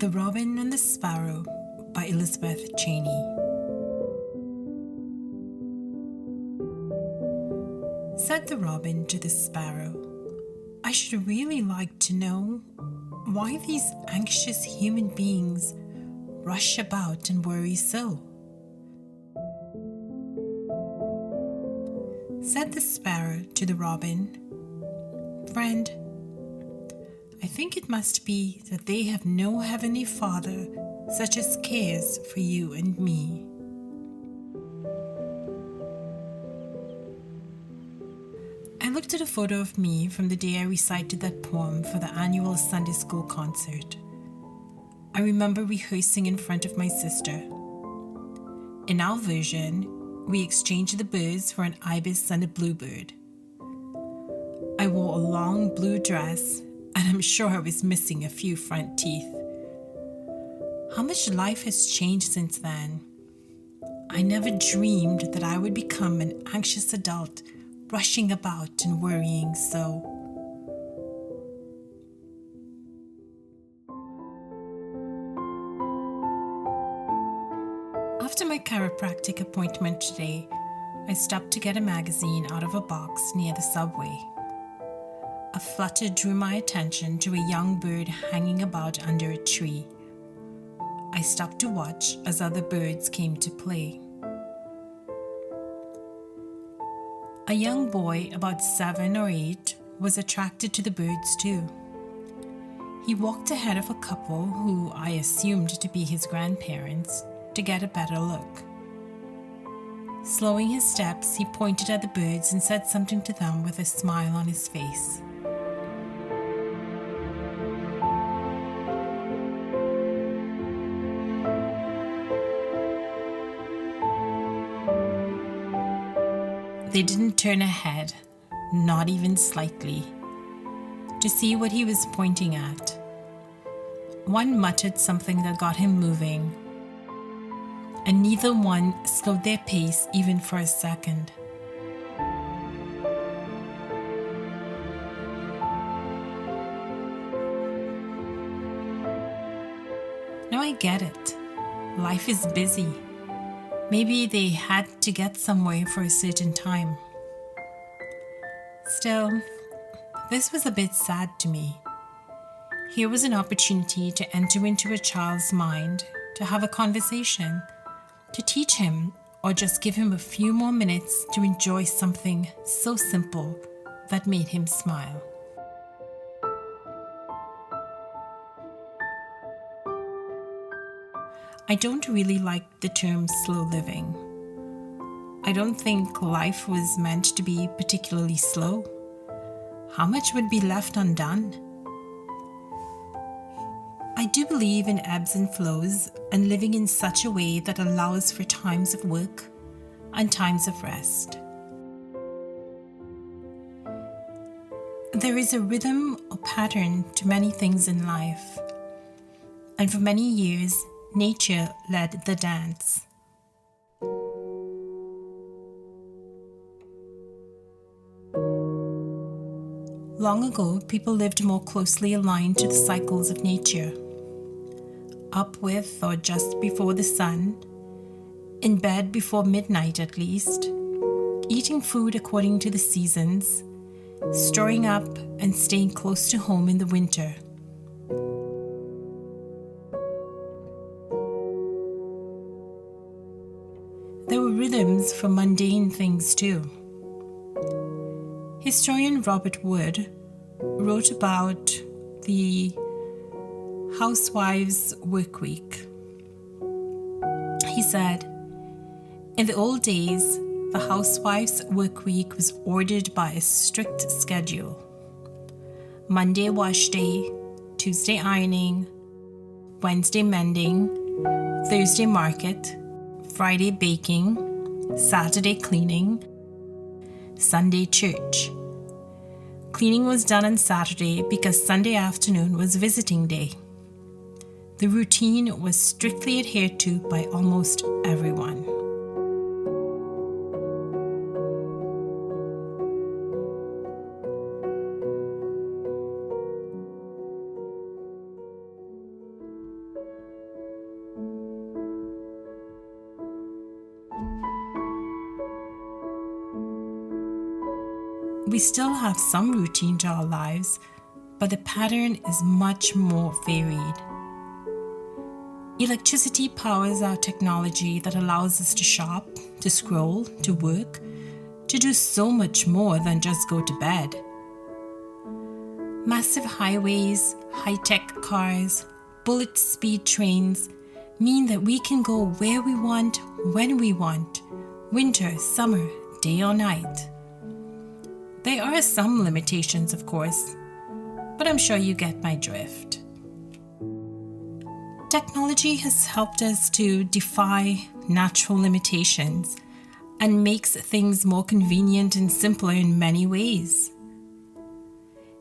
The Robin and the Sparrow by Elizabeth Cheney. Said the robin to the sparrow, "I should really like to know why these anxious human beings rush about and worry so." Said the sparrow to the robin, "Friend, I think it must be that they have no heavenly Father such as cares for you and me." I looked at a photo of me from the day I recited that poem for the annual Sunday school concert. I remember rehearsing in front of my sister. In our version, we exchanged the birds for an ibis and a bluebird. I wore a long blue dress, and I'm sure I was missing a few front teeth. How much life has changed since then. I never dreamed that I would become an anxious adult, rushing about and worrying so. After my chiropractic appointment today, I stopped to get a magazine out of a box near the subway. A flutter drew my attention to a young bird hanging about under a tree. I stopped to watch as other birds came to play. A young boy, about 7 or 8, was attracted to the birds too. He walked ahead of a couple who I assumed to be his grandparents to get a better look. Slowing his steps, he pointed at the birds and said something to them with a smile on his face. They didn't turn a head, not even slightly, to see what he was pointing at. One muttered something that got him moving, and neither one slowed their pace even for a second. Now I get it. Life is busy. Maybe they had to get somewhere for a certain time. Still, this was a bit sad to me. Here was an opportunity to enter into a child's mind, to have a conversation, to teach him, or just give him a few more minutes to enjoy something so simple that made him smile. I don't really like the term slow living. I don't think life was meant to be particularly slow. How much would be left undone? I do believe in ebbs and flows and living in such a way that allows for times of work and times of rest. There is a rhythm or pattern to many things in life, and for many years, nature led the dance. Long ago, people lived more closely aligned to the cycles of nature. Up with or just before the sun, in bed before midnight at least, eating food according to the seasons, storing up and staying close to home in the winter. There were rhythms for mundane things too. Historian Robert Wood wrote about the housewives' work week. He said, "In the old days, the housewife's work week was ordered by a strict schedule. Monday wash day, Tuesday ironing, Wednesday mending, Thursday market, Friday baking, Saturday cleaning, Sunday church. Cleaning was done on Saturday because Sunday afternoon was visiting day. The routine was strictly adhered to by almost everyone." We still have some routine to our lives, but the pattern is much more varied. Electricity powers our technology that allows us to shop, to scroll, to work, to do so much more than just go to bed. Massive highways, high-tech cars, bullet speed trains mean that we can go where we want, when we want, winter, summer, day or night. There are some limitations, of course, but I'm sure you get my drift. Technology has helped us to defy natural limitations and makes things more convenient and simpler in many ways.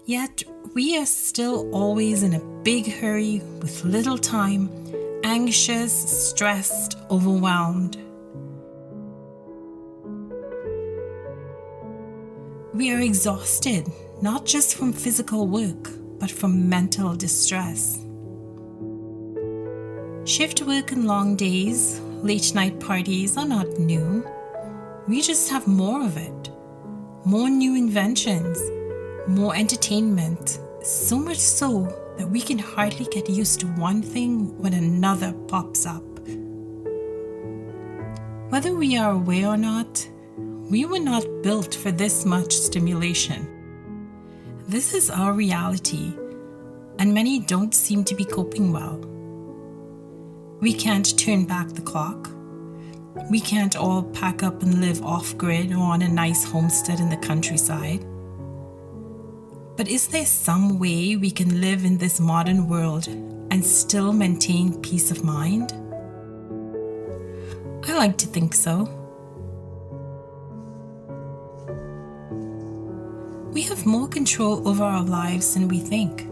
Yet, we are still always in a big hurry with little time, anxious, stressed, overwhelmed. We are exhausted, not just from physical work, but from mental distress. Shift work and long days, late night parties are not new. We just have more of it. More new inventions, more entertainment, so much so that we can hardly get used to one thing when another pops up. Whether we are aware or not, we were not built for this much stimulation. This is our reality, and many don't seem to be coping well. We can't turn back the clock. We can't all pack up and live off-grid or on a nice homestead in the countryside. But is there some way we can live in this modern world and still maintain peace of mind? I like to think so. We have more control over our lives than we think.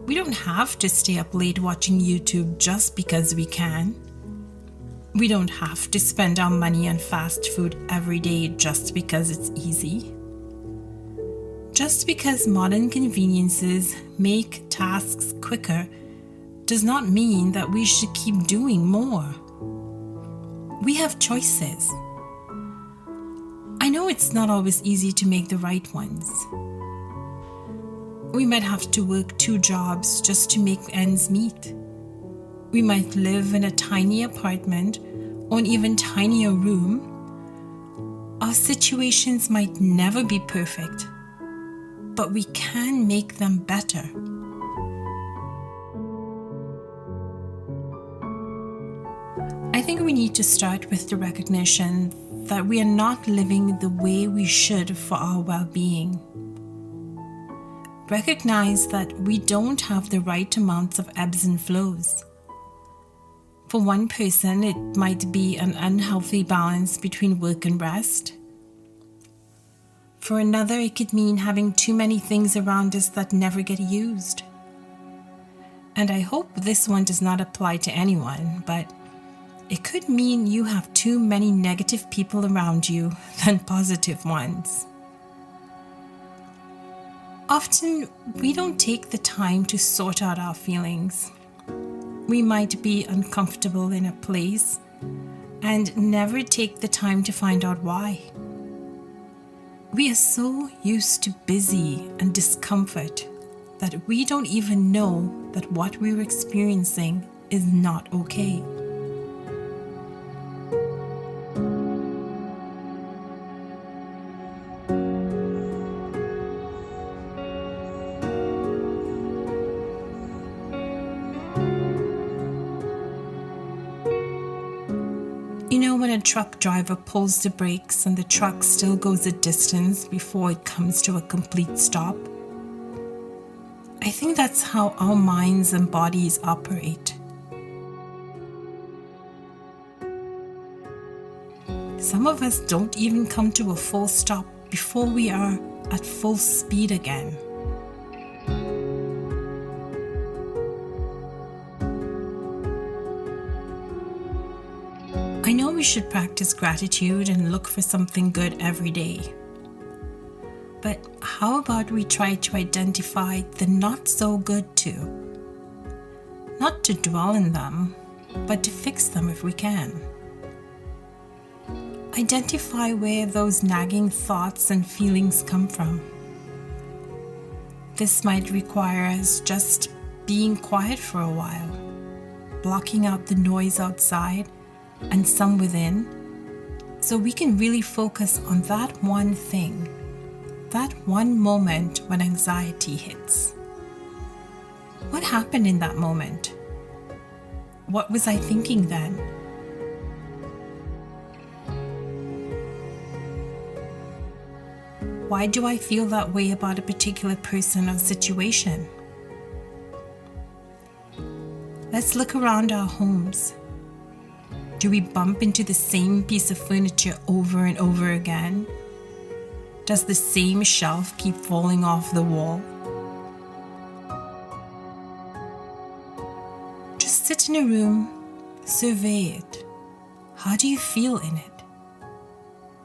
We don't have to stay up late watching YouTube just because we can. We don't have to spend our money on fast food every day just because it's easy. Just because modern conveniences make tasks quicker does not mean that we should keep doing more. We have choices. I know it's not always easy to make the right ones. We might have to work 2 jobs just to make ends meet. We might live in a tiny apartment or an even tinier room. Our situations might never be perfect, but we can make them better. I think we need to start with the recognition that we are not living the way we should for our well-being. Recognize that we don't have the right amounts of ebbs and flows. For one person, it might be an unhealthy balance between work and rest. For another, it could mean having too many things around us that never get used. And I hope this one does not apply to anyone, but it could mean you have too many negative people around you than positive ones. Often, we don't take the time to sort out our feelings. We might be uncomfortable in a place and never take the time to find out why. We are so used to busy and discomfort that we don't even know that what we're experiencing is not okay. You know when a truck driver pulls the brakes and the truck still goes a distance before it comes to a complete stop? I think that's how our minds and bodies operate. Some of us don't even come to a full stop before we are at full speed again. I know we should practice gratitude and look for something good every day. But how about we try to identify the not so good too? Not to dwell in them, but to fix them if we can. Identify where those nagging thoughts and feelings come from. This might require us just being quiet for a while, blocking out the noise outside and some within, so we can really focus on that one thing, that one moment when anxiety hits. What happened in that moment? What was I thinking then? Why do I feel that way about a particular person or situation? Let's look around our homes. Do we bump into the same piece of furniture over and over again? Does the same shelf keep falling off the wall? Just sit in a room, survey it. How do you feel in it?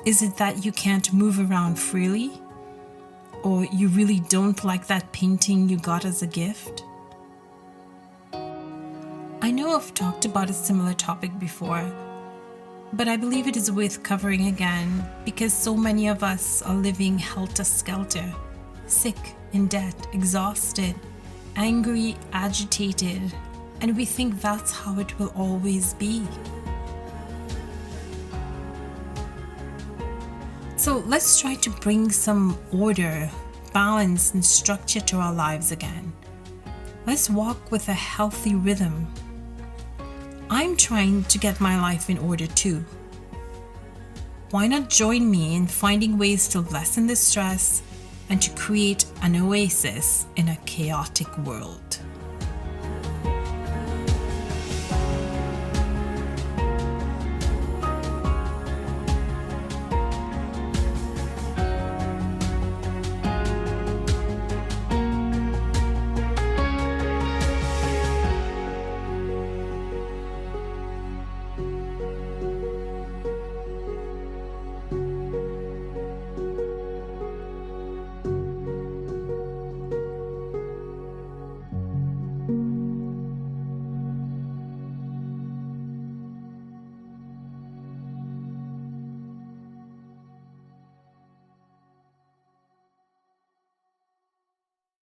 Is it that you can't move around freely? Or you really don't like that painting you got as a gift? I know I've talked about a similar topic before, but I believe it is worth covering again because so many of us are living helter-skelter, sick, in debt, exhausted, angry, agitated, and we think that's how it will always be. So let's try to bring some order, balance, and structure to our lives again. Let's walk with a healthy rhythm. I'm trying to get my life in order too. Why not join me in finding ways to lessen the stress and to create an oasis in a chaotic world?